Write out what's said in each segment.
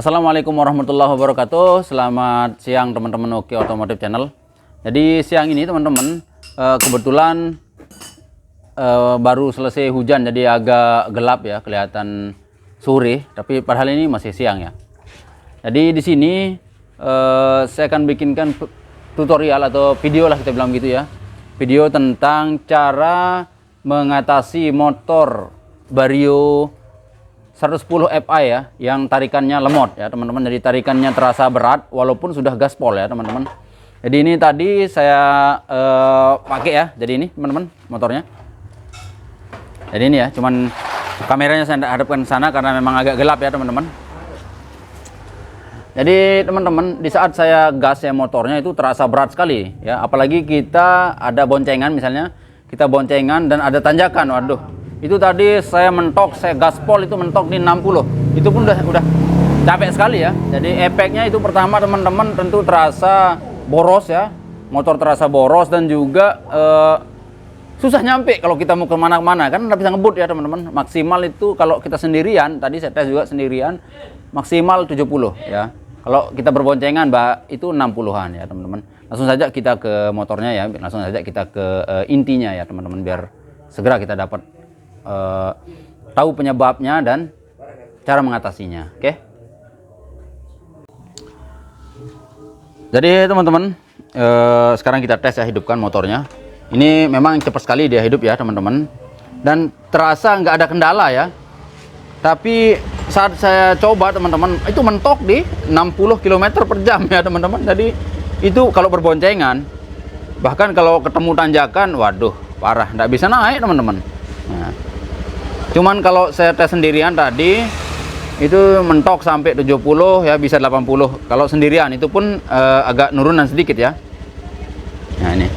Assalamualaikum warahmatullahi wabarakatuh. Selamat siang teman-teman Oke Otomotif Channel. Jadi siang ini teman-teman kebetulan baru selesai hujan, jadi agak gelap ya, kelihatan sore, tapi padahal ini masih siang ya. Jadi di sini saya akan bikinkan tutorial atau video lah kita bilang gitu ya. Video tentang cara mengatasi motor Vario 110 Fi ya, yang tarikannya lemot ya teman-teman. Jadi tarikannya terasa berat walaupun sudah gaspol ya teman-teman. Jadi ini tadi saya pakai ya. Jadi ini teman-teman motornya. Jadi ini ya, cuman kameranya saya hadapkan ke sana karena memang agak gelap ya teman-teman. Jadi teman-teman, di saat saya gas ya motornya itu terasa berat sekali ya. Apalagi kita ada boncengan, misalnya kita boncengan dan ada tanjakan, waduh. Itu tadi saya mentok, saya gaspol itu mentok di 60. Itu pun udah capek sekali ya. Jadi efeknya itu pertama teman-teman tentu terasa boros ya. Motor terasa boros dan juga susah nyampe kalau kita mau kemana-mana. Kan nggak bisa ngebut ya teman-teman. Maksimal itu kalau kita sendirian, tadi saya tes juga sendirian, maksimal 70 ya. Kalau kita berboncengan itu 60-an ya teman-teman. Langsung saja kita ke motornya ya. Langsung saja kita ke intinya ya teman-teman. Biar segera kita dapat tahu penyebabnya dan cara mengatasinya. Oke. Jadi teman-teman, sekarang kita tes ya, hidupkan motornya. Ini memang cepat sekali dia hidup ya teman-teman, dan terasa nggak ada kendala ya. Tapi saat saya coba teman-teman, itu mentok di 60 km per jam ya teman-teman. Jadi itu kalau berboncengan, bahkan kalau ketemu tanjakan, waduh parah, nggak bisa naik teman-teman. Nah, cuman kalau saya tes sendirian tadi itu mentok sampai 70 ya, bisa 80. Kalau sendirian itu pun agak nurunan sedikit ya. Nah ini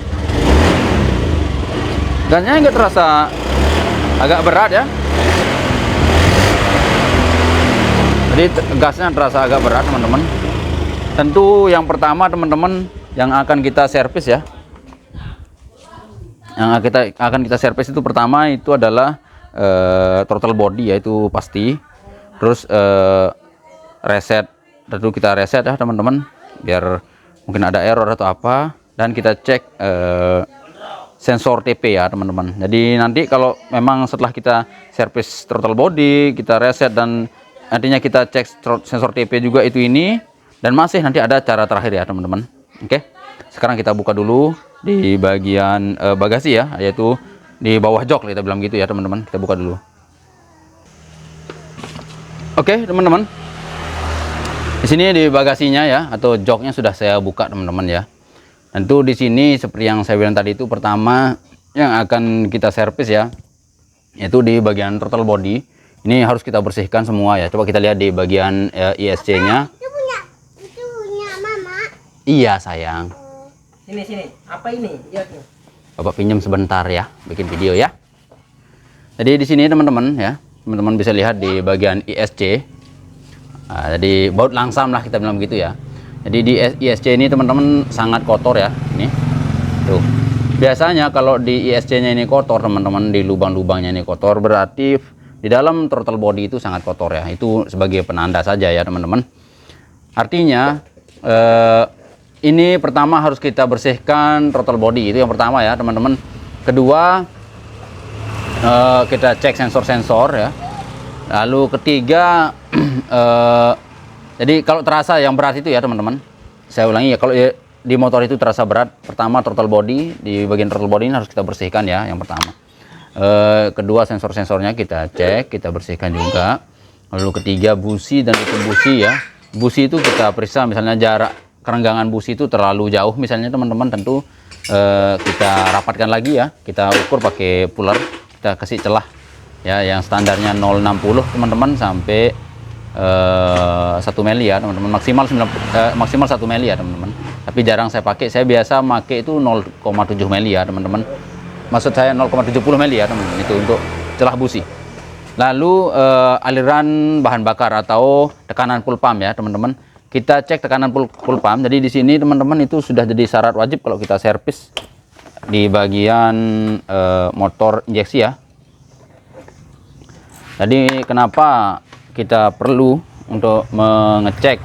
gasnya nggak terasa agak berat ya. Jadi gasnya terasa agak berat teman-teman. Tentu yang pertama teman-teman yang akan kita servis ya, yang akan kita servis itu pertama itu adalah throttle body ya, itu pasti. Terus reset, tentu kita reset ya teman-teman, biar mungkin ada error atau apa. Dan kita cek sensor TP ya teman-teman. Jadi nanti kalau memang setelah kita servis throttle body, kita reset dan nantinya kita cek sensor TP juga itu ini, dan masih nanti ada cara terakhir ya teman-teman. Oke, sekarang kita buka dulu di bagian bagasi ya, yaitu di bawah jok kita bilang gitu ya teman-teman. Kita buka dulu. Oke teman-teman, di sini di bagasinya ya atau joknya sudah saya buka teman-teman ya. Tentu di sini seperti yang saya bilang tadi, itu pertama yang akan kita servis ya, yaitu di bagian throttle body. Ini harus kita bersihkan semua ya. Coba kita lihat di bagian ISC-nya. Itu punya mama. Iya sayang. Sini. Apa ini? Iya. Bapak pinjam sebentar ya, bikin video ya. Jadi di sini teman-teman ya, teman-teman bisa lihat di bagian ISC. Nah, jadi baut langsam lah kita bilang begitu ya. Jadi di ISC ini teman-teman sangat kotor ya. Ini tuh. Biasanya kalau di ISC-nya ini kotor teman-teman, di lubang-lubangnya ini kotor, berarti di dalam throttle body itu sangat kotor ya. Itu sebagai penanda saja ya teman-teman. Artinya ini pertama harus kita bersihkan throttle body, itu yang pertama ya teman-teman. Kedua kita cek sensor-sensor ya. Lalu ketiga jadi kalau terasa yang berat itu ya teman-teman, saya ulangi ya, kalau di motor itu terasa berat, pertama throttle body, di bagian throttle body ini harus kita bersihkan ya yang pertama. Kedua sensor-sensornya kita cek, kita bersihkan juga. Lalu ketiga busi, dan itu busi ya. Busi itu kita periksa, misalnya jarak kerenggangan busi itu terlalu jauh misalnya teman-teman, tentu kita rapatkan lagi ya. Kita ukur pakai puller, kita kasih celah ya, yang standarnya 0,60 teman-teman sampai 1 mili ya teman-teman, maksimal 1 mili ya teman-teman. Tapi jarang saya pakai, saya biasa pakai itu 0,7 mili ya teman-teman. Maksud saya 0,70 mili ya teman-teman, itu untuk celah busi. Lalu aliran bahan bakar atau tekanan full pump ya teman-teman. Kita cek tekanan full pump. Jadi di sini teman-teman itu sudah jadi syarat wajib kalau kita servis di bagian motor injeksi ya. Jadi kenapa kita perlu untuk mengecek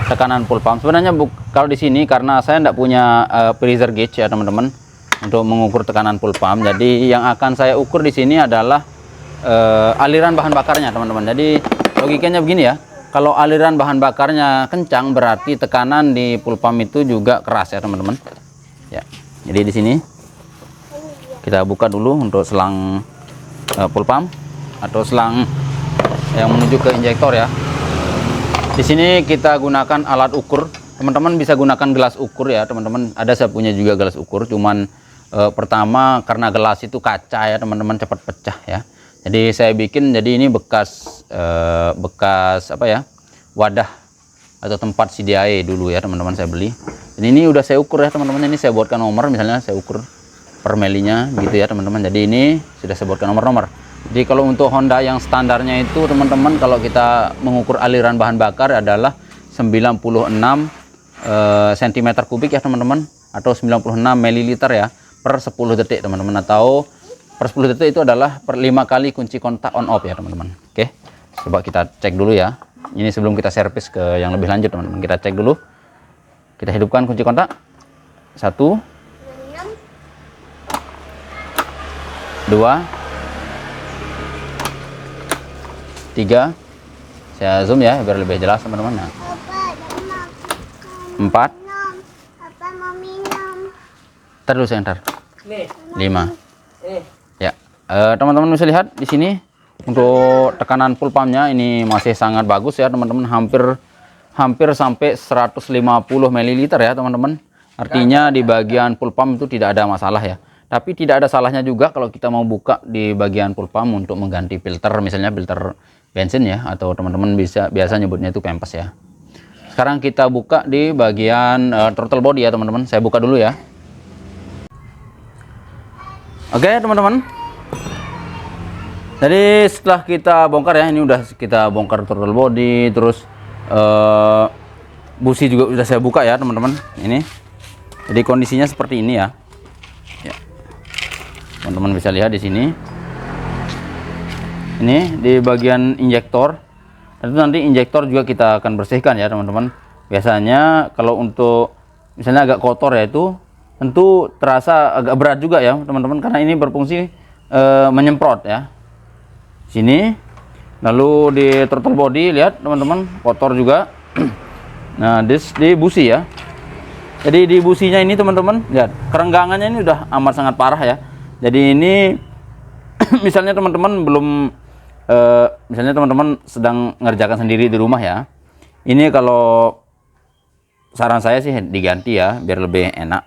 tekanan full pump. Sebenarnya kalau di sini karena saya tidak punya pressure gauge ya teman-teman untuk mengukur tekanan full pump. Jadi yang akan saya ukur di sini adalah aliran bahan bakarnya teman-teman. Jadi logikanya begini ya, kalau aliran bahan bakarnya kencang berarti tekanan di full pump itu juga keras ya teman-teman ya. Jadi di sini kita buka dulu untuk selang full pump atau selang yang menuju ke injektor ya. Di sini kita gunakan alat ukur, teman-teman bisa gunakan gelas ukur ya teman-teman. Ada saya punya juga gelas ukur, cuman pertama karena gelas itu kaca ya teman-teman, cepat pecah ya. Jadi saya bikin, jadi ini bekas bekas apa ya, wadah atau tempat CDI dulu ya teman-teman, saya beli. Dan ini udah saya ukur ya teman-teman, ini saya buatkan nomor, misalnya saya ukur per melinya gitu ya teman-teman. Jadi ini sudah saya buatkan nomor-nomor. Jadi kalau untuk Honda yang standarnya itu teman-teman, kalau kita mengukur aliran bahan bakar adalah 96 cm kubik ya teman-teman, atau 96 ml ya per 10 detik teman-teman, atau per 10 detik itu adalah per 5 kali kunci kontak on off ya teman-teman. Oke, coba kita cek dulu ya. Ini sebelum kita servis ke yang lebih lanjut teman-teman, kita cek dulu. Kita hidupkan kunci kontak. 1 2 3, saya zoom ya biar lebih jelas teman-teman. Nah, 4, terus enter 5 ya. Teman-teman bisa lihat di sini untuk tekanan full pumpnya ini masih sangat bagus ya teman-teman, hampir sampai 150 ml ya teman-teman. Artinya di bagian full pump itu tidak ada masalah ya. Tapi tidak ada salahnya juga kalau kita mau buka di bagian full pump untuk mengganti filter, misalnya filter bensin ya, atau teman-teman biasa nyebutnya itu pempes ya. Sekarang kita buka di bagian throttle body ya teman-teman. Saya buka dulu ya. Oke teman-teman, jadi setelah kita bongkar ya, ini udah kita bongkar throttle body, terus busi juga udah saya buka ya teman-teman. Ini jadi kondisinya seperti ini ya. Teman-teman bisa lihat di sini. Ini di bagian injektor. Itu nanti injektor juga kita akan bersihkan ya teman-teman. Biasanya kalau untuk misalnya agak kotor ya, itu tentu terasa agak berat juga ya teman-teman, karena ini berfungsi menyemprot ya. Sini. Lalu di throttle body lihat teman-teman, kotor juga. Nah, di busi ya. Jadi di businya ini teman-teman, lihat kerenggangannya ini udah amat sangat parah ya. Jadi ini misalnya teman-teman misalnya teman-teman sedang ngerjakan sendiri di rumah ya. Ini kalau saran saya sih diganti ya biar lebih enak.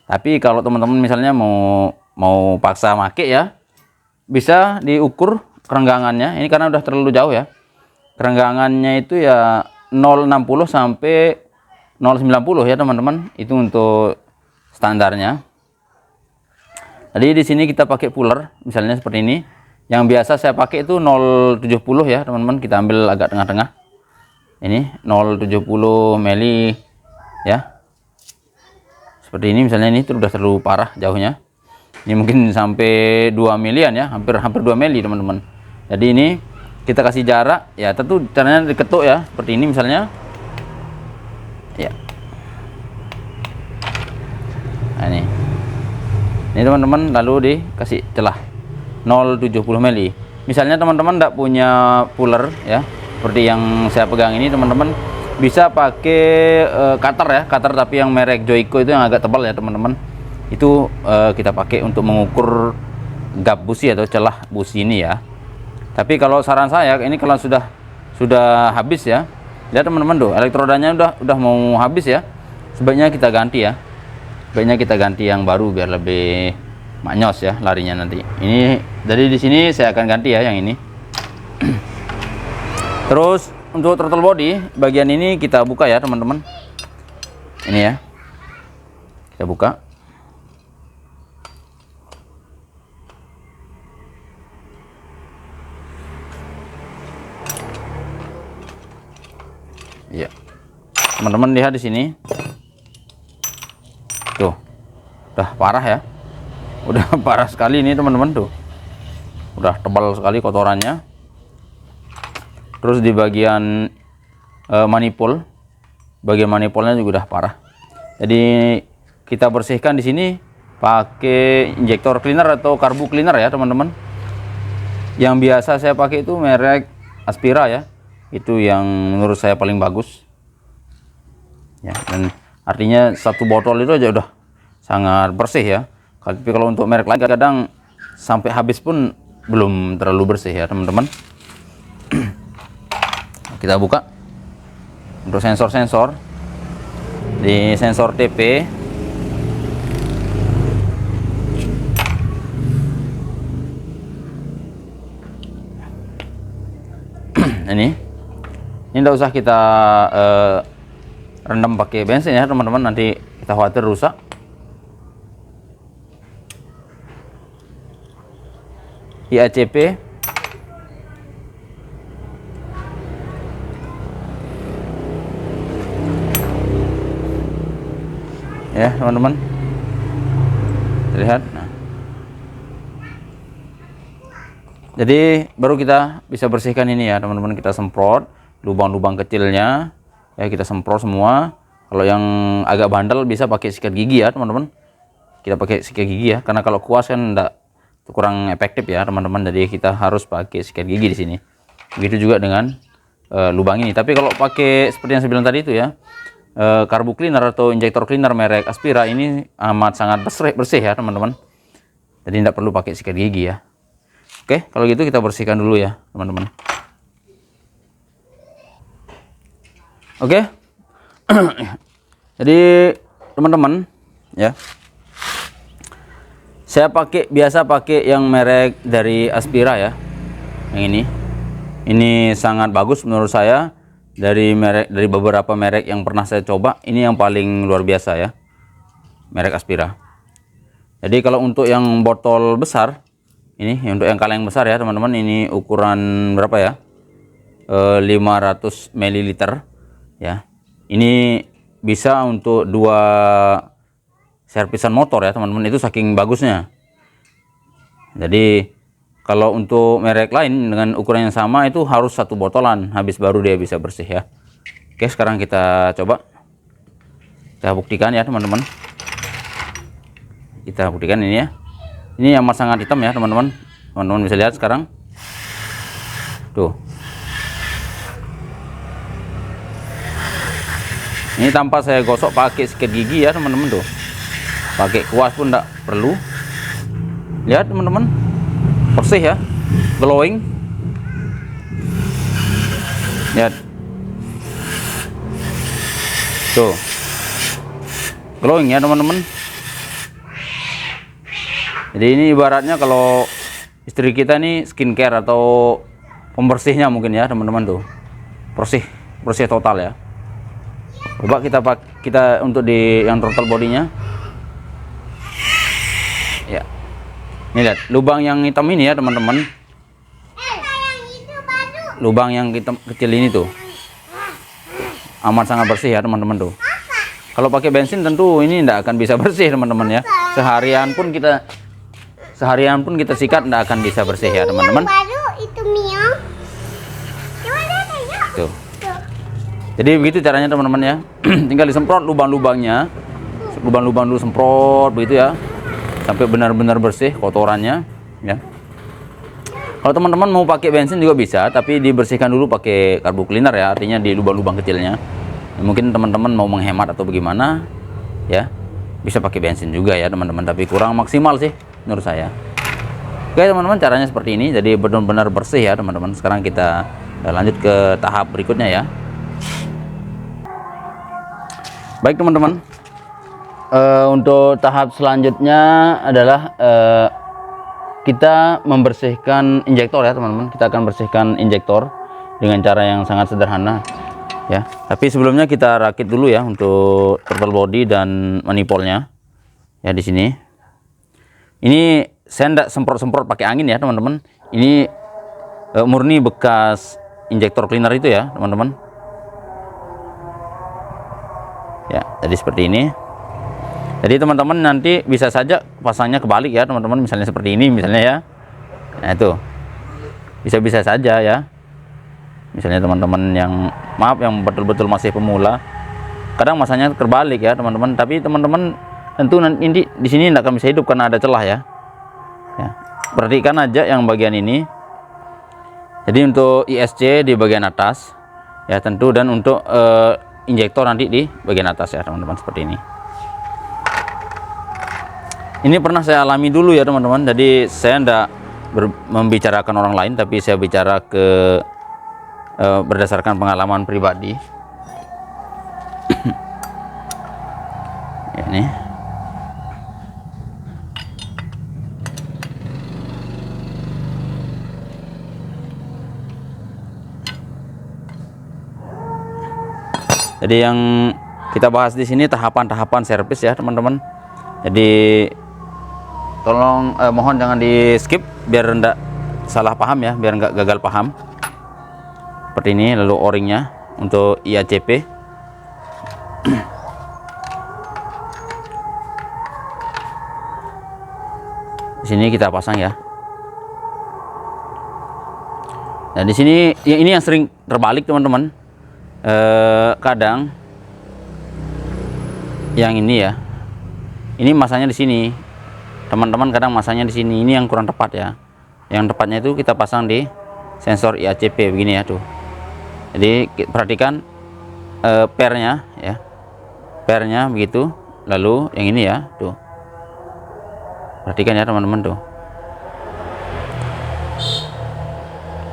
Tapi kalau teman-teman misalnya mau paksa make ya, bisa diukur kerenggangannya. Ini karena udah terlalu jauh ya. Kerenggangannya itu ya 060 sampai 090 ya teman-teman. Itu untuk standarnya. Jadi di sini kita pakai puller, misalnya seperti ini. Yang biasa saya pakai itu 070 ya teman-teman. Kita ambil agak tengah-tengah. Ini 070 mili ya. Seperti ini misalnya, ini sudah terlalu parah jauhnya. Ini mungkin sampai 2 milian ya, hampir 2 mili teman-teman. Jadi ini kita kasih jarak ya, tentu caranya diketuk ya, seperti ini misalnya. Ya. Nah, ini teman-teman, lalu dikasih celah 070 mili. Misalnya teman-teman tidak punya puller ya, seperti yang saya pegang ini teman-teman, bisa pakai cutter ya, cutter tapi yang merek Joico itu yang agak tebal ya teman-teman. Itu kita pakai untuk mengukur gap busi atau celah busi ini ya. Tapi kalau saran saya ini kalau sudah habis ya, lihat teman-teman tuh elektrodanya udah mau habis ya, sebaiknya kita ganti ya. Sebaiknya kita ganti yang baru biar lebih maknyos ya larinya nanti. Ini dari di sini saya akan ganti ya yang ini. Terus untuk throttle body bagian ini kita buka ya teman-teman. Ini ya. Kita buka. Iya. Teman-teman lihat di sini. Tuh. Udah parah ya. Udah parah sekali ini teman-teman tuh. Udah tebal sekali kotorannya. Terus di bagian manifold. Bagian manifoldnya juga udah parah. Jadi kita bersihkan di sini pakai injektor cleaner atau karbu cleaner ya teman-teman. Yang biasa saya pakai itu merek Aspira ya. Itu yang menurut saya paling bagus. Ya, dan artinya satu botol itu aja udah sangat bersih ya. Tapi kalau untuk merek lain kadang sampai habis pun belum terlalu bersih ya teman-teman. Kita buka untuk sensor-sensor. Di sensor TP ini enggak usah kita rendam pakai bensin ya teman-teman, nanti kita khawatir rusak. IACP ya teman-teman, lihat. Nah, jadi baru kita bisa bersihkan ini ya teman-teman. Kita semprot lubang-lubang kecilnya ya, kita semprot semua. Kalau yang agak bandel bisa pakai sikat gigi ya teman-teman, kita pakai sikat gigi ya, karena kalau kuas kan enggak, kurang efektif ya teman-teman. Jadi kita harus pakai sikat gigi di sini. Begitu juga dengan lubang ini. Tapi kalau pakai seperti yang saya bilang tadi itu ya, karbu cleaner atau injektor cleaner merek Aspira ini amat sangat bersih ya teman-teman. Jadi tidak perlu pakai sikat gigi ya. Oke, kalau gitu kita bersihkan dulu ya teman-teman. Oke. Jadi teman-teman ya, saya biasa pakai yang merek dari Aspira ya, yang ini sangat bagus menurut saya. Dari beberapa merek yang pernah saya coba, ini yang paling luar biasa ya, merek Aspira. Jadi kalau untuk yang botol besar ini, untuk yang kaleng besar ya teman-teman, ini ukuran berapa ya, 500 ml ya. Ini bisa untuk 2 servisan motor ya teman-teman, itu saking bagusnya. Jadi kalau untuk merek lain dengan ukuran yang sama itu harus 1 botolan habis baru dia bisa bersih ya. Oke, sekarang kita coba, kita buktikan ya teman-teman. Kita buktikan ini ya. Ini amat sangat hitam ya teman-teman. Teman-teman bisa lihat sekarang. Tuh. Ini tanpa saya gosok pakai sikat gigi ya teman-teman tuh. Pakai kuas pun enggak perlu. Lihat teman-teman. Bersih ya, glowing. Lihat tuh, glowing ya teman-teman. Jadi ini ibaratnya kalau istri kita nih skincare atau pembersihnya mungkin ya teman-teman tuh, bersih total ya. Coba kita untuk di yang total bodinya ya. Ini lihat lubang yang hitam ini ya teman-teman. Lubang yang hitam kecil ini tuh amat sangat bersih ya teman-teman tuh. Kalau pakai bensin tentu ini tidak akan bisa bersih teman-teman ya. Seharian pun kita sikat tidak akan bisa bersih ya teman-teman. Tuh. Jadi begitu caranya teman-teman ya. Tinggal disemprot lubang-lubangnya. Lubang-lubang dulu semprot begitu ya, sampai benar-benar bersih kotorannya ya. Kalau teman-teman mau pakai bensin juga bisa, tapi dibersihkan dulu pakai karbu cleaner ya, artinya di lubang-lubang kecilnya. Mungkin teman-teman mau menghemat atau bagaimana ya, bisa pakai bensin juga ya teman-teman, tapi kurang maksimal sih menurut saya. Oke teman-teman, caranya seperti ini, jadi benar-benar bersih ya teman-teman. Sekarang kita lanjut ke tahap berikutnya ya. Baik teman-teman, untuk tahap selanjutnya adalah kita membersihkan injektor ya teman-teman. Kita akan bersihkan injektor dengan cara yang sangat sederhana ya. Tapi sebelumnya kita rakit dulu ya untuk throttle body dan manifoldnya ya. Di sini ini saya tidak semprot-semprot pakai angin ya teman-teman. Ini murni bekas injektor cleaner itu ya teman-teman ya. Jadi seperti ini. Jadi teman-teman nanti bisa saja pasangnya kebalik ya teman-teman, misalnya seperti ini misalnya ya. Nah itu bisa saja ya, misalnya teman-teman yang maaf yang betul-betul masih pemula, kadang masanya terbalik ya teman-teman. Tapi teman-teman tentu nanti di sini tidak akan bisa hidup karena ada celah ya. Perhatikan aja yang bagian ini. Jadi untuk ISC di bagian atas ya tentu, dan untuk injektor nanti di bagian atas ya teman-teman, seperti ini. Ini pernah saya alami dulu ya teman-teman. Jadi saya tidak membicarakan orang lain, tapi saya bicara berdasarkan pengalaman pribadi. Ya, ini. Jadi yang kita bahas di sini tahapan-tahapan servis ya teman-teman. Jadi tolong mohon jangan di skip biar enggak salah paham ya, biar enggak gagal paham. Seperti ini. Lalu o-ringnya untuk IACP. Di sini kita pasang ya. Nah di sini ini yang sering terbalik teman-teman. Kadang yang ini ya, ini masanya di sini teman-teman, kadang masanya di sini. Ini yang kurang tepat ya. Yang tepatnya itu kita pasang di sensor IACP begini ya tuh. Jadi perhatikan pernya ya, pernya begitu. Lalu yang ini ya tuh, perhatikan ya teman-teman tuh.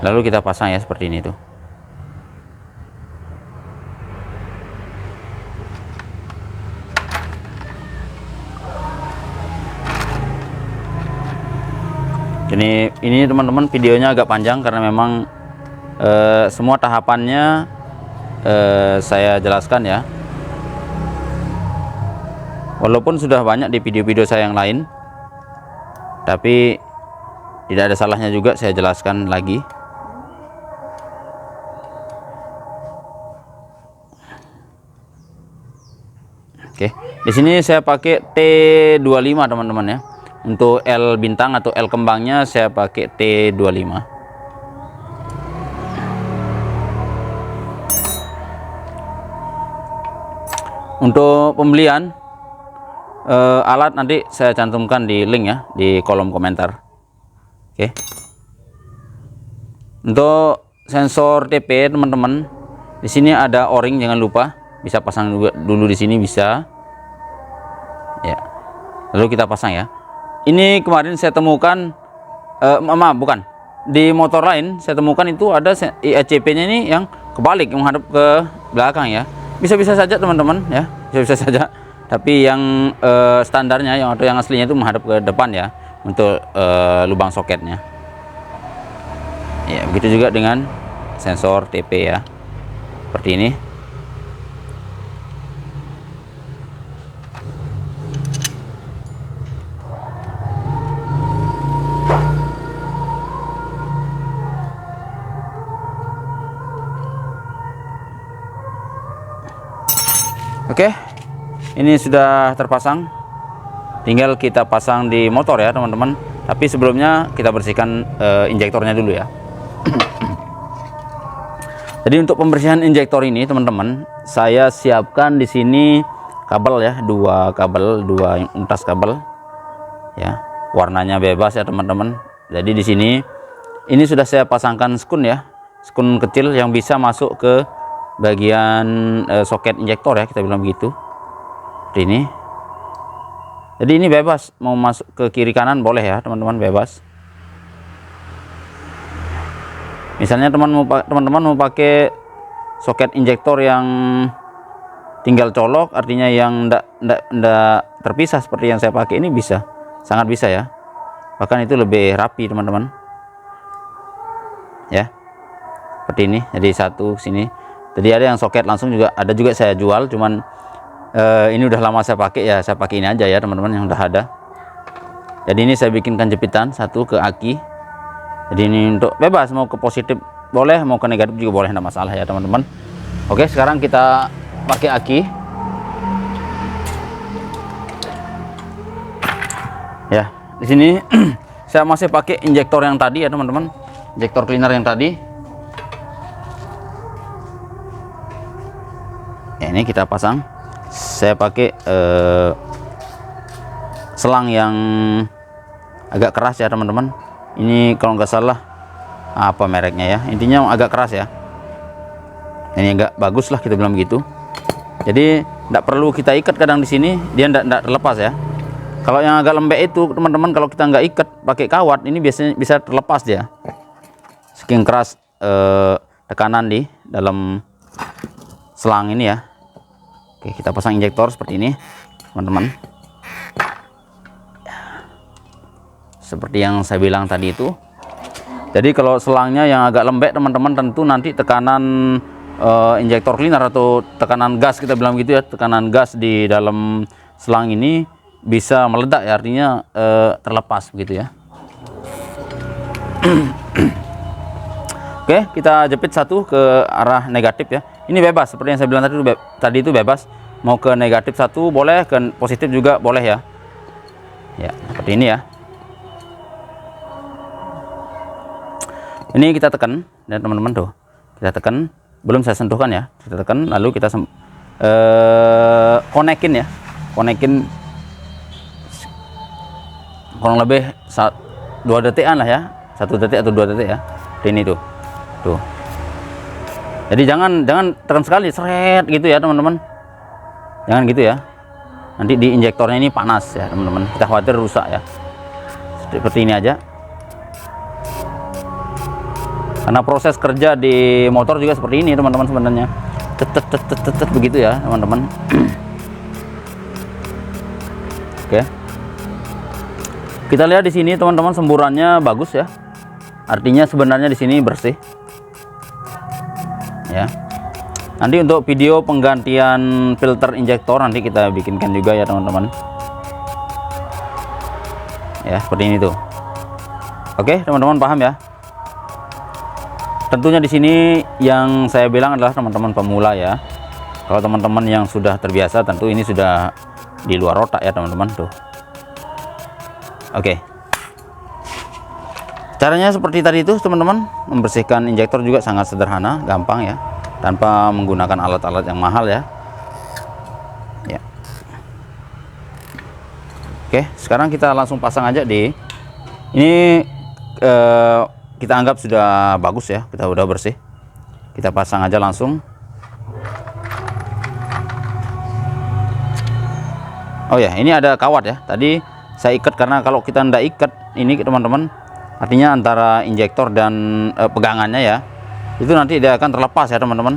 Lalu kita pasang ya seperti ini tuh. Ini teman-teman videonya agak panjang karena memang semua tahapannya saya jelaskan ya. Walaupun sudah banyak di video-video saya yang lain, tapi tidak ada salahnya juga saya jelaskan lagi. Oke, di sini saya pakai T25 teman-teman ya. Untuk L bintang atau L kembangnya saya pakai T25. Untuk pembelian alat nanti saya cantumkan di link ya di kolom komentar. Oke. Untuk sensor TP teman-teman, di sini ada o-ring, jangan lupa bisa pasang juga dulu di sini bisa. Ya. Lalu kita pasang ya. Ini kemarin saya temukan, maaf bukan, di motor lain saya temukan itu ada IACP-nya ini yang kebalik, yang menghadap ke belakang ya. Bisa-bisa saja teman-teman ya, bisa-bisa saja. Tapi yang standarnya, yang atau yang aslinya itu menghadap ke depan ya, untuk lubang soketnya. Ya begitu juga dengan sensor TP ya, seperti ini. Oke, ini sudah terpasang, tinggal kita pasang di motor ya teman-teman. Tapi sebelumnya kita bersihkan injektornya dulu ya. Jadi untuk pembersihan injektor ini teman-teman, saya siapkan di sini kabel ya, dua untas kabel ya, warnanya bebas ya teman-teman. Jadi di sini ini sudah saya pasangkan skun ya, skun kecil yang bisa masuk ke bagian soket injektor ya, kita bilang begitu. Seperti ini. Jadi ini bebas, mau masuk ke kiri kanan boleh ya teman-teman, bebas. Misalnya teman-teman mau pakai soket injektor yang tinggal colok, artinya yang ndak terpisah seperti yang saya pakai ini, bisa, sangat bisa ya. Bahkan itu lebih rapi teman-teman. Ya. Seperti ini. Jadi satu sini. Jadi ada yang soket langsung juga, ada juga saya jual, cuman ini udah lama saya pakai ya, saya pakai ini aja ya teman-teman yang udah ada. Jadi ini saya bikinkan jepitan satu ke aki. Jadi ini untuk bebas, mau ke positif boleh, mau ke negatif juga boleh, enggak masalah ya teman-teman. Oke, sekarang kita pakai aki. Ya, di sini saya masih pakai injektor yang tadi ya teman-teman, injektor cleaner yang tadi. Ya, ini kita pasang. Saya pakai selang yang agak keras ya teman-teman. Ini kalau nggak salah apa mereknya ya, intinya agak keras ya. Ini agak bagus lah kita bilang begitu. Jadi tidak perlu kita ikat kadang di sini, dia tidak terlepas ya. Kalau yang agak lembek itu teman-teman, kalau kita nggak ikat pakai kawat, ini biasanya bisa terlepas dia. Saking keras tekanan di dalam selang ini ya. Oke, kita pasang injektor seperti ini teman-teman. Seperti yang saya bilang tadi itu. Jadi kalau selangnya yang agak lembek teman-teman, tentu nanti tekanan injektor cleaner atau tekanan gas kita bilang gitu ya, tekanan gas di dalam selang ini bisa meledak ya, artinya terlepas begitu ya. Oke, kita jepit satu ke arah negatif ya. Ini bebas seperti yang saya bilang tadi itu bebas, mau ke negatif satu boleh, ke positif juga boleh ya. Ya, seperti ini ya. Ini kita tekan ya teman-teman tuh. Kita tekan, belum saya sentuhkan ya. Kita tekan lalu kita konekin ya. Konekin kurang lebih 2 detikan lah ya. 1 detik atau 2 detik ya. Ini tuh. Tuh. Jadi jangan tekan sekali seret gitu ya teman-teman. Jangan gitu ya. Nanti di injektornya ini panas ya teman-teman. Kita khawatir rusak ya. Seperti ini aja. Karena proses kerja di motor juga seperti ini teman-teman sebenarnya. Tet begitu ya teman-teman. Oke. Kita lihat di sini teman-teman, semburannya bagus ya. Artinya sebenarnya di sini bersih. Ya. Nanti untuk video penggantian filter injektor nanti kita bikinkan juga ya teman-teman. Ya, seperti ini tuh. Oke, teman-teman paham ya? Tentunya di sini yang saya bilang adalah teman-teman pemula ya. Kalau teman-teman yang sudah terbiasa, tentu ini sudah di luar otak ya teman-teman tuh. Oke. Caranya seperti tadi itu teman-teman, membersihkan injektor juga sangat sederhana, gampang ya, tanpa menggunakan alat-alat yang mahal ya. Ya. Oke, sekarang kita langsung pasang aja di ini. Kita anggap sudah bagus ya, kita udah bersih. Kita pasang aja langsung. Oh ya, ini ada kawat ya. Tadi saya ikat karena kalau kita ndak ikat ini teman-teman, artinya antara injektor dan pegangannya ya, itu nanti dia akan terlepas ya teman-teman.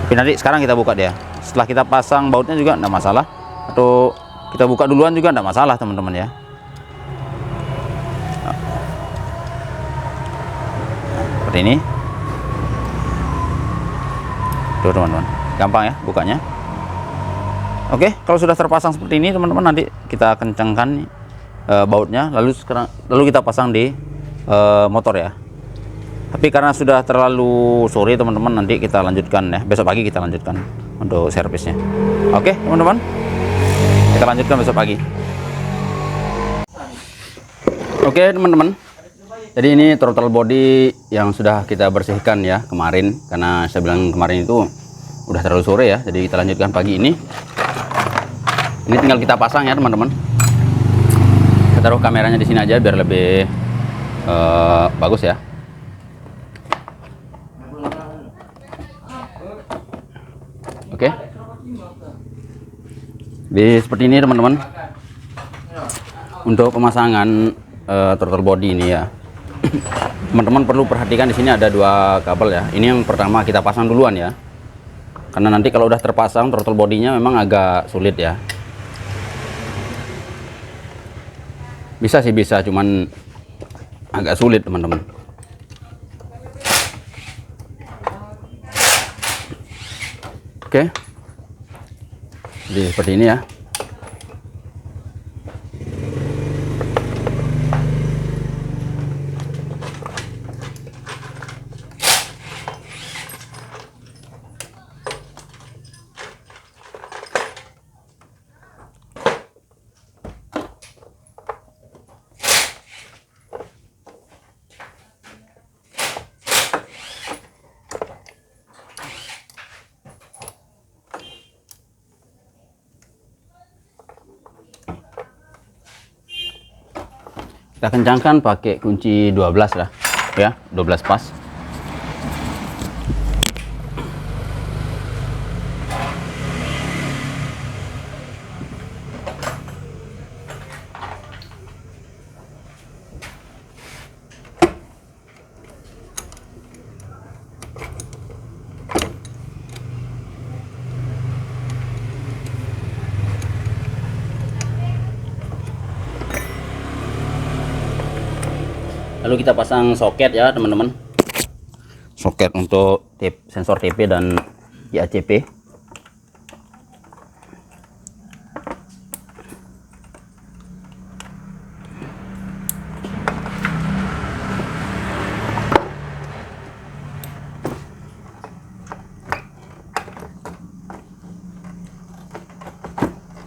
Tapi nanti sekarang kita buka dia. Setelah kita pasang bautnya juga enggak masalah, atau kita buka duluan juga enggak masalah teman-teman ya. Seperti ini tuh teman-teman, gampang ya bukanya. Oke, kalau sudah terpasang seperti ini teman-teman, nanti kita kencangkan bautnya, lalu kita pasang di motor ya. Tapi karena sudah terlalu sore teman-teman, nanti kita lanjutkan ya, besok pagi kita lanjutkan untuk servisnya. Oke teman-teman, kita lanjutkan besok pagi. Oke teman-teman, jadi ini throttle body yang sudah kita bersihkan ya kemarin, karena saya bilang kemarin itu udah terlalu sore ya, jadi kita lanjutkan pagi ini. Ini tinggal kita pasang ya teman-teman. Kita taruh kameranya di sini aja biar lebih bagus ya. Oke. Jadi seperti ini teman-teman. Untuk pemasangan throttle body ini ya. Teman-teman perlu perhatikan di sini ada 2 kabel ya. Ini yang pertama kita pasang duluan ya. Karena nanti kalau udah terpasang throttle bodinya memang agak sulit ya. Bisa sih bisa, cuman agak sulit teman-teman. Oke. Jadi seperti ini ya. Kita kencangkan pakai kunci 12 lah ya, 12 pas. Lalu kita pasang soket ya teman-teman, soket untuk sensor TP dan IACP.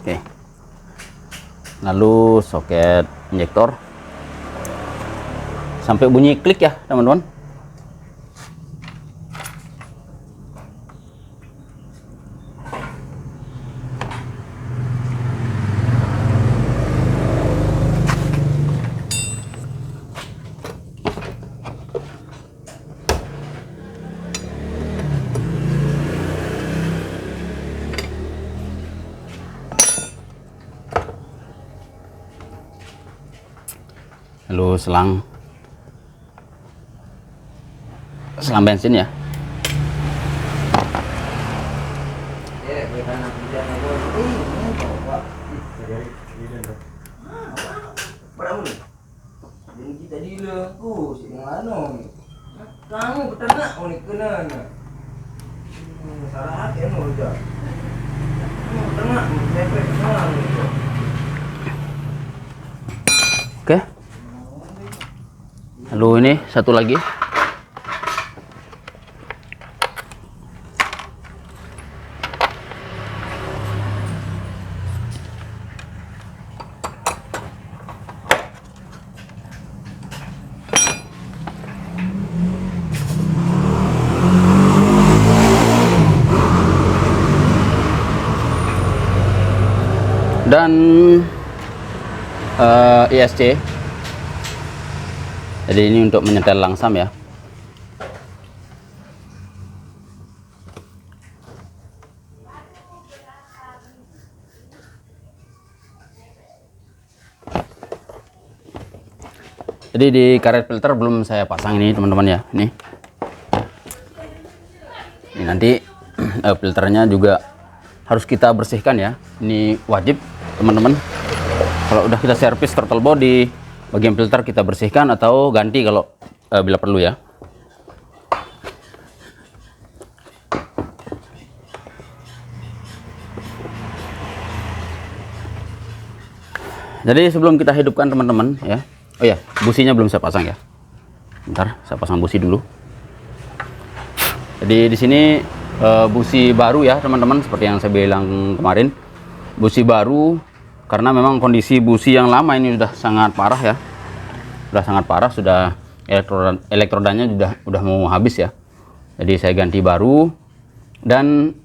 Oke, lalu soket injektor sampai bunyi klik ya teman-teman. Lalu selang bensin ya. Kamu beternak unik kena. Salah hati anu aja. Beternak cepet salah. Oke. Lalu ini satu lagi. Dan ISC. Jadi ini untuk menyetel langsam ya. Jadi di karet filter belum saya pasang ini teman-teman ya. Ini nanti filternya juga harus kita bersihkan ya. Ini wajib teman-teman. Kalau udah kita servis throttle body, bagian filter kita bersihkan atau ganti kalau bila perlu ya. Jadi sebelum kita hidupkan teman-teman ya. Oh ya, businya belum saya pasang ya. Bentar, saya pasang busi dulu. Jadi di sini busi baru ya teman-teman, seperti yang saya bilang kemarin. Busi baru karena memang kondisi busi yang lama ini sudah sangat parah ya. Sudah sangat parah, sudah elektrodanya udah mau habis ya. Jadi saya ganti baru dan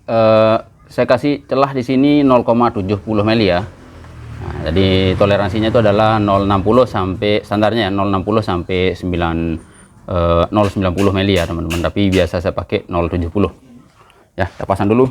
saya kasih celah di sini 0,70 mili ya. Nah, jadi toleransinya itu adalah 0,60 sampai standarnya ya, 0,60 sampai 0,90 mili ya teman-teman. Tapi biasa saya pakai 0,70. Ya, kita pasang dulu.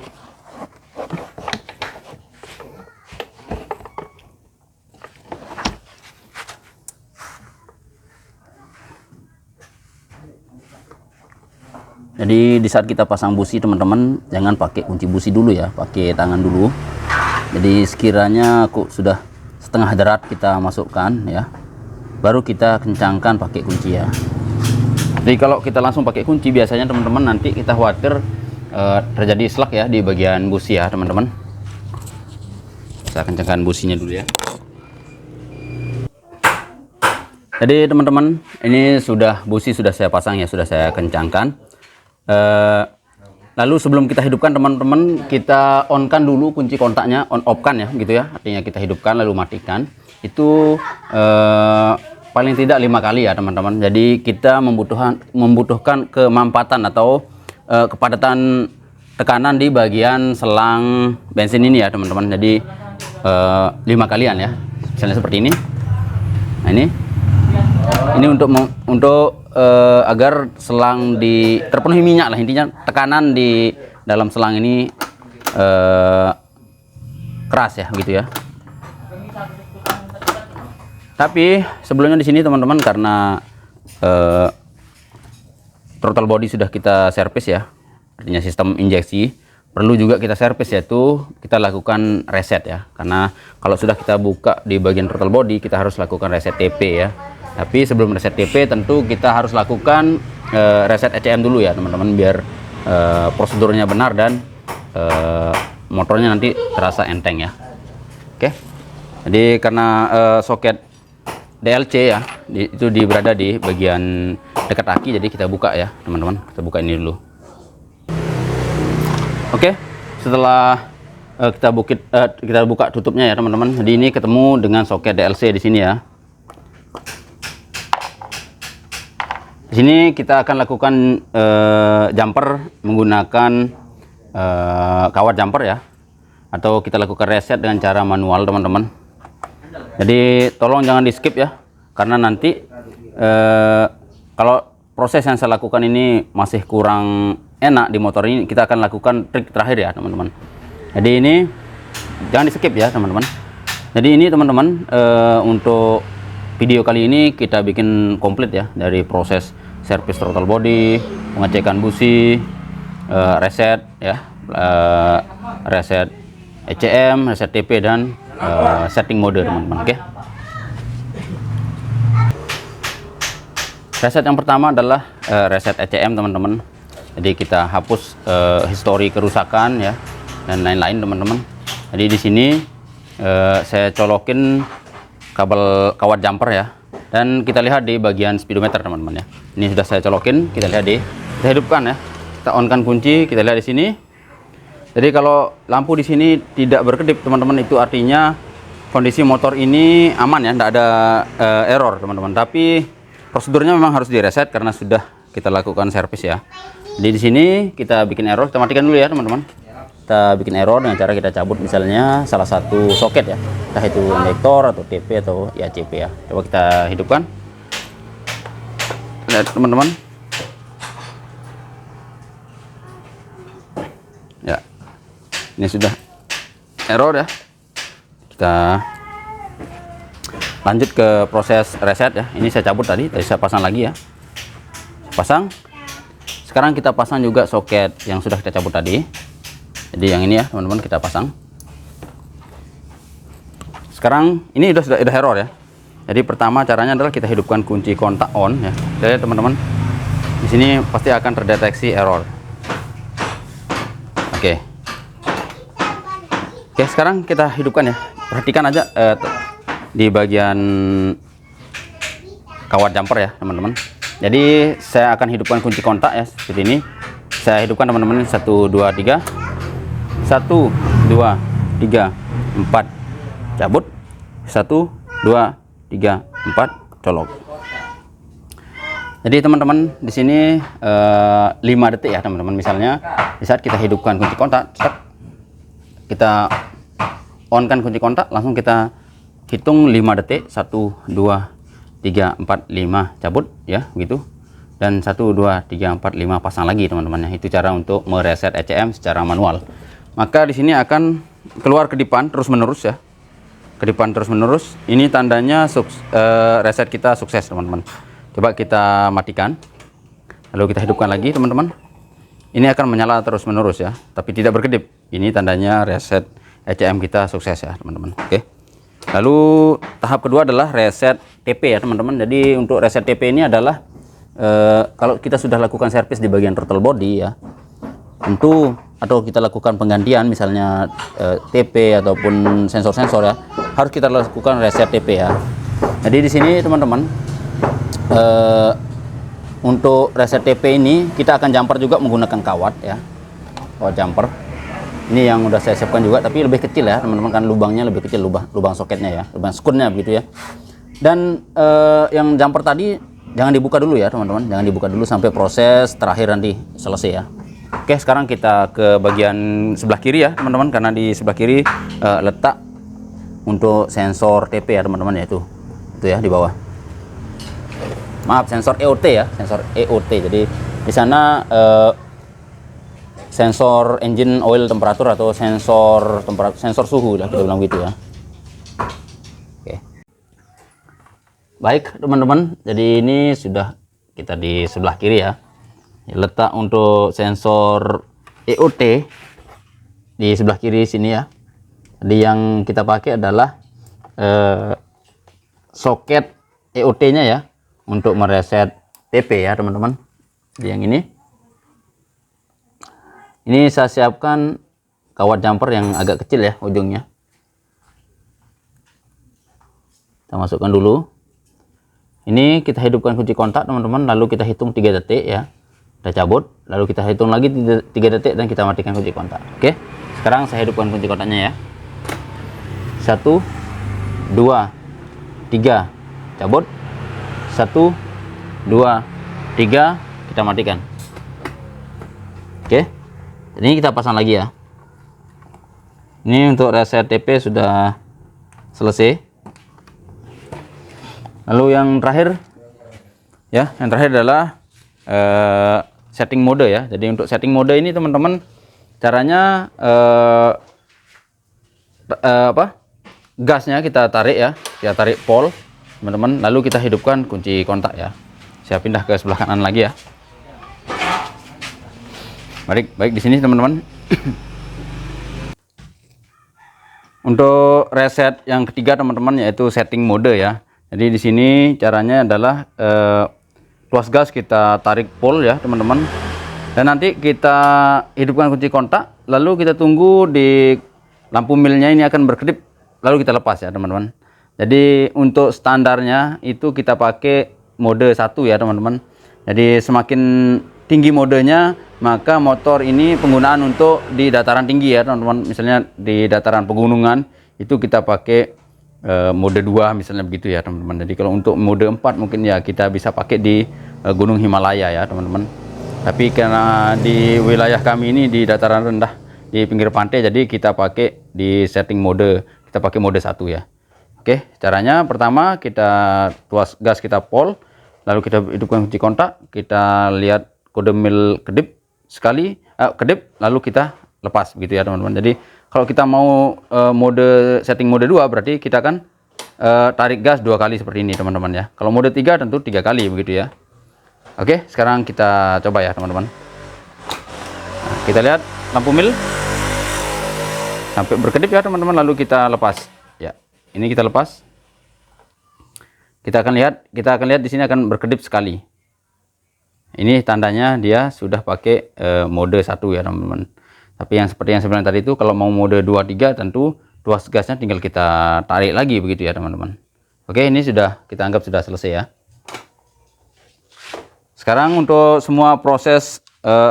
Jadi di saat kita pasang busi teman-teman, jangan pakai kunci busi dulu ya, pakai tangan dulu. Jadi sekiranya kok sudah setengah derat kita masukkan ya, baru kita kencangkan pakai kunci ya. Jadi kalau kita langsung pakai kunci biasanya teman-teman nanti kita khawatir terjadi slak ya di bagian busi ya teman-teman. Saya kencangkan businya dulu ya. Jadi teman-teman, ini busi sudah saya pasang ya, sudah saya kencangkan. Lalu sebelum kita hidupkan teman-teman, kita on-kan dulu kunci kontaknya, on-off-kan ya gitu ya. Artinya kita hidupkan lalu matikan. Itu paling tidak 5 kali ya teman-teman. Jadi kita membutuhkan kemampatan atau kepadatan tekanan di bagian selang bensin ini ya teman-teman. Jadi 5 kalian ya. Misalnya seperti ini. Nah ini. Ini untuk agar selang terpenuhi minyak lah, intinya tekanan di dalam selang ini keras ya, begitu ya. Tapi sebelumnya di sini teman-teman, karena throttle body sudah kita servis ya, artinya sistem injeksi perlu juga kita servis, yaitu kita lakukan reset ya. Karena kalau sudah kita buka di bagian throttle body, kita harus lakukan reset TP ya. Tapi sebelum reset TP tentu kita harus lakukan reset ECM dulu ya teman-teman, biar prosedurnya benar dan motornya nanti terasa enteng ya. Oke. Jadi karena soket DLC ya itu berada di bagian dekat aki, jadi kita buka ya teman-teman. Kita buka ini dulu. Oke, setelah kita buka tutupnya ya teman-teman. Jadi ini ketemu dengan soket DLC di sini ya. Di sini kita akan lakukan jumper menggunakan kawat jumper ya, atau kita lakukan reset dengan cara manual teman-teman. Jadi tolong jangan di skip ya, karena nanti kalau proses yang saya lakukan ini masih kurang enak di motor ini, kita akan lakukan trik terakhir ya teman-teman. Jadi ini jangan di skip ya teman-teman. Jadi ini teman-teman, untuk video kali ini kita bikin komplit ya, dari proses servis throttle body, pengecekan busi, reset ya, reset ECM, reset TP, dan setting mode teman-teman. Oke. Reset yang pertama adalah reset ECM teman-teman. Jadi kita hapus histori kerusakan ya dan lain-lain teman-teman. Jadi di sini saya colokin kabel kawat jumper ya, dan kita lihat di bagian speedometer teman-teman ya. Ini sudah saya colokin, kita lihat kita hidupkan ya. Kita on-kan kunci, kita lihat di sini. Jadi kalau lampu di sini tidak berkedip teman-teman, itu artinya kondisi motor ini aman ya, tidak ada error teman-teman. Tapi prosedurnya memang harus direset karena sudah kita lakukan servis ya. Jadi di sini kita bikin error, kita matikan dulu ya teman-teman. Kita bikin error dengan cara kita cabut misalnya salah satu soket ya, entah itu injektor atau TP atau ya CP ya. Coba kita hidupkan. Lihat teman-teman. Ya, ini sudah error ya. Kita lanjut ke proses reset ya. Ini saya cabut tadi saya pasang lagi ya. Pasang. Sekarang kita pasang juga soket yang sudah kita cabut tadi. Jadi yang ini ya teman-teman, kita pasang. Sekarang ini sudah error ya. Jadi pertama caranya adalah kita hidupkan kunci kontak on ya. Jadi teman-teman, di sini pasti akan terdeteksi error. Oke. Oke, sekarang kita hidupkan ya. Perhatikan aja di bagian kawat jumper ya teman-teman. Jadi saya akan hidupkan kunci kontak ya, seperti ini. Saya hidupkan teman-teman, 1 2 3. 1 2 3 4 cabut. 1 2 3 4 colok. Jadi teman-teman di sini 5 detik ya teman-teman. Misalnya di saat kita hidupkan kunci kontak, kita on kan kunci kontak, langsung kita hitung 5 detik. 1 2 3 4 5 cabut ya, begitu. Dan 1 2 3 4 5 pasang lagi teman-teman ya. Itu cara untuk mereset ECM secara manual. Maka di sini akan keluar kedipan terus-menerus ya. Kedipan terus-menerus. Ini tandanya reset kita sukses teman-teman. Coba kita matikan. Lalu kita hidupkan lagi teman-teman. Ini akan menyala terus-menerus ya, tapi tidak berkedip. Ini tandanya reset ECM kita sukses ya teman-teman. Oke. Lalu tahap kedua adalah reset TP ya teman-teman. Jadi untuk reset TP ini adalah kalau kita sudah lakukan servis di bagian throttle body ya, tentu atau kita lakukan penggantian misalnya TP ataupun sensor-sensor ya, harus kita lakukan reset TP ya. Jadi di sini teman-teman, untuk reset TP ini kita akan jumper juga menggunakan kawat ya, kawat jumper. Ini yang udah saya siapkan juga, tapi lebih kecil ya teman-teman, kan lubangnya lebih kecil, lubang soketnya ya, lubang skunnya begitu ya. Dan yang jumper tadi jangan dibuka dulu ya teman-teman, jangan dibuka dulu sampai proses terakhir nanti selesai ya. Oke, sekarang kita ke bagian sebelah kiri ya teman-teman, karena di sebelah kiri letak untuk sensor TP ya teman-teman ya, itu ya di bawah. maaf, sensor EOT ya, sensor EOT. Jadi di sana sensor engine oil temperatur atau sensor sensor suhu lah kita bilang gitu ya. Oke. Baik teman-teman, jadi ini sudah kita di sebelah kiri ya. Letak untuk sensor EOT di sebelah kiri sini ya. Jadi yang kita pakai adalah soket EOT-nya ya untuk mereset TP ya teman-teman. Jadi yang ini saya siapkan kawat jumper yang agak kecil ya ujungnya. Kita masukkan dulu. Ini kita hidupkan kunci kontak teman-teman, lalu kita hitung 3 detik ya. Kita cabut, lalu kita hitung lagi 3 detik dan kita matikan kunci kontak. Oke, sekarang saya hidupkan kunci kontaknya ya. 1, 2, 3, cabut. 1, 2, 3, kita matikan. Oke, ini kita pasang lagi ya. Ini untuk reset TP sudah selesai. Lalu yang terakhir ya, yang terakhir adalah setting mode ya. Jadi untuk setting mode ini teman-teman, caranya gasnya kita tarik ya, kita tarik pol teman-teman, lalu kita hidupkan kunci kontak ya. Saya pindah ke sebelah kanan lagi ya. Baik di sini teman-teman. Untuk reset yang ketiga teman-teman, yaitu setting mode ya. Jadi di sini caranya adalah tuas gas kita tarik pol ya teman-teman, dan nanti kita hidupkan kunci kontak, lalu kita tunggu di lampu milnya ini akan berkedip, lalu kita lepas ya teman-teman. Jadi untuk standarnya itu kita pakai mode 1 ya teman-teman. Jadi semakin tinggi modenya, maka motor ini penggunaan untuk di dataran tinggi ya teman-teman. Misalnya di dataran pegunungan itu kita pakai mode 2 misalnya begitu ya teman-teman. Jadi kalau untuk mode 4 mungkin ya kita bisa pakai di Gunung Himalaya ya teman-teman. Tapi karena di wilayah kami ini di dataran rendah di pinggir pantai, jadi kita pakai di setting mode, kita pakai mode 1 ya. Oke, caranya pertama kita tuas gas kita pol, lalu kita hidupkan kunci kontak, kita lihat kode mil kedip sekali, kedip, lalu kita lepas begitu ya teman-teman. Jadi kalau kita mau mode setting mode 2, berarti kita akan tarik gas 2 kali seperti ini teman-teman ya. Kalau mode 3 tentu 3 kali begitu ya. Oke, sekarang kita coba ya teman-teman. Nah, kita lihat lampu mil sampai berkedip ya teman-teman, lalu kita lepas ya. Ini kita lepas. Kita akan lihat di sini akan berkedip sekali. Ini tandanya dia sudah pakai mode 1 ya teman-teman. Tapi yang seperti yang saya bilang tadi itu, kalau mau mode 2, 3 tentu tuas gasnya tinggal kita tarik lagi begitu ya teman-teman. Oke, ini sudah kita anggap sudah selesai ya. Sekarang untuk semua proses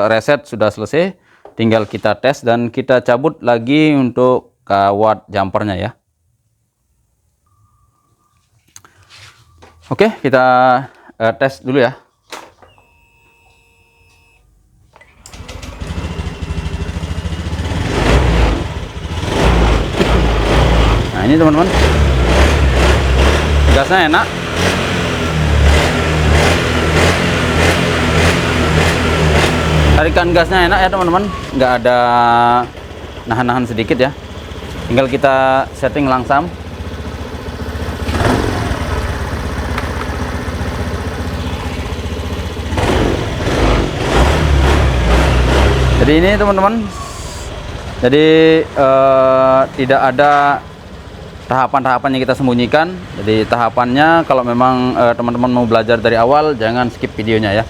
reset sudah selesai, tinggal kita tes dan kita cabut lagi untuk kawat jumpernya ya. Oke, kita tes dulu ya. Nah ini teman-teman, gasnya enak. Tarikan gasnya enak ya teman-teman, nggak ada nahan-nahan sedikit ya. Tinggal kita setting langsam. Jadi ini teman-teman, jadi tidak ada tahapan-tahapan yang kita sembunyikan. Jadi tahapannya kalau memang teman-teman mau belajar dari awal, jangan skip videonya ya.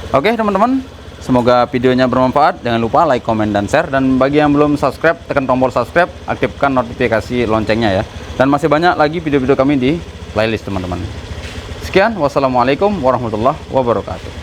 Oke teman-teman, semoga videonya bermanfaat. Jangan lupa like, comment, dan share. Dan bagi yang belum subscribe, tekan tombol subscribe, aktifkan notifikasi loncengnya ya. Dan masih banyak lagi video-video kami di playlist teman-teman. Sekian, wassalamualaikum warahmatullahi wabarakatuh.